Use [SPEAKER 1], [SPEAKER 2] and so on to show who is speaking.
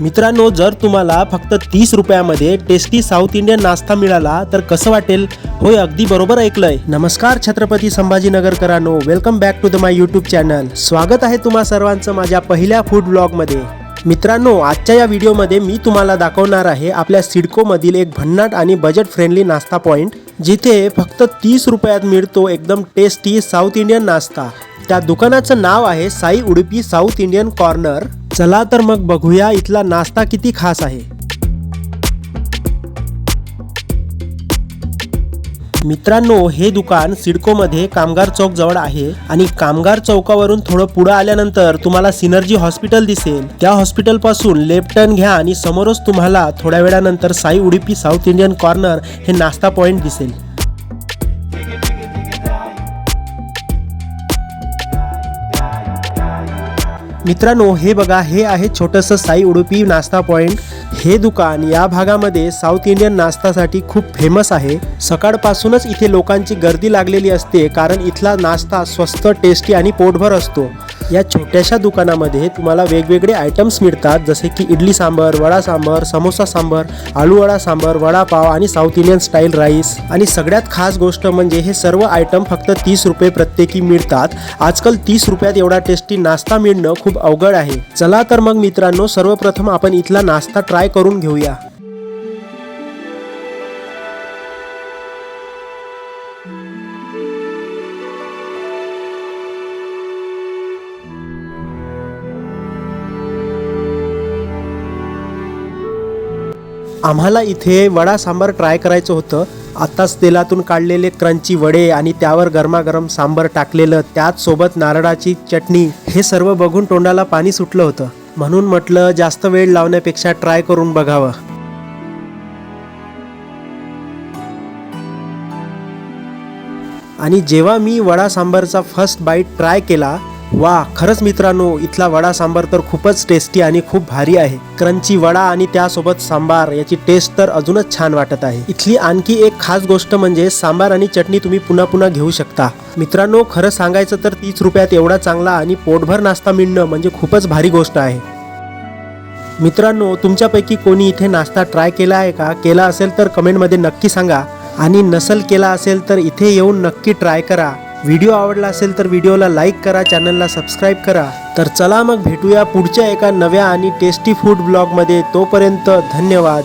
[SPEAKER 1] मित्रांनो, जर तुम्हाला फक्त 30 रुपयामध्ये टेस्टी साऊथ इंडियन नाश्ता मिळाला तर कसं वाटेल? होय, अगदी बरोबर ऐकलंय. नमस्कार छत्रपती संभाजीनगरकरांनो, welcome back to the my YouTube channel. स्वागत आहे तुम्हा सर्वांचं माझ्या पहिल्या फूड ब्लॉगमध्ये. मित्रांनो, आजच्या या व्हिडिओमध्ये मी तुम्हाला दाखवणार आहे आपल्या सिडको मधील एक भन्नाट आणि बजेट फ्रेंडली नाश्ता पॉइंट, जिथे फक्त 30 रुपयात मिळतो एकदम टेस्टी साऊथ इंडियन नाश्ता. त्या दुकानाचं नाव आहे Sai Udupi south Indian corner. चला तर मग बघूया इथला नाश्ता किती खास आहे. मित्रांनो, हे दुकान सिडकोमध्ये कामगार चौक जवळ आहे आणि कामगार चौकावरून थोडं पुढे आल्यानंतर तुम्हाला सिनर्जी हॉस्पिटल दिसेल. त्या हॉस्पिटल पासून लेफ्ट टर्न घ्या आणि समोरच तुम्हाला थोड्या वेळानंतर Sai Udupi south Indian corner हे नाश्ता पॉइंट दिसेल. मित्रांनो, हे बघा, हे आहे छोटंसं साई उडुपी नाश्ता पॉइंट. हे दुकान या भागामध्ये साऊथ इंडियन नाश्तासाठी खूप फेमस आहे. सकाळपासूनच इथे लोकांची गर्दी लागलेली असते, कारण इथला नाश्ता स्वस्त, टेस्टी आणि पोटभर असतो. या छोट्याशा दुकानामध्ये तुम्हाला वेगवेगळे आयटम्स मिळतात, जसे की इडली सांबर, वडा सांबर, समोसा सांबर, आलू वडा सांबर, वडापाव आणि साऊथ इंडियन स्टाईल राईस. आणि सगळ्यात खास गोष्ट म्हणजे हे सर्व आयटम फक्त 30 रुपये प्रत्येकी मिळतात. आजकाल 30 रुपयात एवढा टेस्टी नाश्ता मिळणं खूप अवघड आहे. चला तर मग मित्रांनो, सर्वप्रथम आपण इथला नाश्ता ट्राय करून घेऊया. आम्हाला इथे वडा सांबार ट्राय करायचं होतं. आत्ताच तेलातून काढलेले क्रंची वडे आणि त्यावर गरमागरम सांबार टाकलेलं, त्यात सोबत नारळाची चटणी, हे सर्व बघून तोंडाला पाणी सुटलं होतं. म्हणून म्हटलं जास्त वेळ लावण्यापेक्षा ट्राय करून बघावं. आणि जेव्हा मी वडा सांबारचा फर्स्ट बाईट ट्राय केला, वा, खरंच मित्रांनो, इथला वडा सांबार तर खूपच टेस्टी आणि खूप भारी आहे. क्रंची वडा आणि त्यासोबत सांबार, याची टेस्ट तर अजूनच छान वाटत आहे. इथली आणखी एक खास गोष्ट म्हणजे सांबार आणि चटणी तुम्ही पुन्हा पुन्हा घेऊ शकता. मित्रांनो, खरं सांगायचं तर 30 रुपयात एवढा चांगला आणि पोटभर नाश्ता मिळणं म्हणजे खूपच भारी गोष्ट आहे. मित्रांनो, तुमच्यापैकी कोणी इथे नाश्ता ट्राय केला आहे का? केला असेल तर कमेंटमध्ये नक्की सांगा. आणि नसेल केला असेल तर इथे येऊन नक्की ट्राय करा. व्हिडिओ आवडला असेल तर व्हिडिओला लाईक करा, चॅनलला सबस्क्राईब करा. तर चला मग भेटूया पुढच्या एका नव्या आणि टेस्टी फूड ब्लॉगमध्ये. तोपर्यंत धन्यवाद.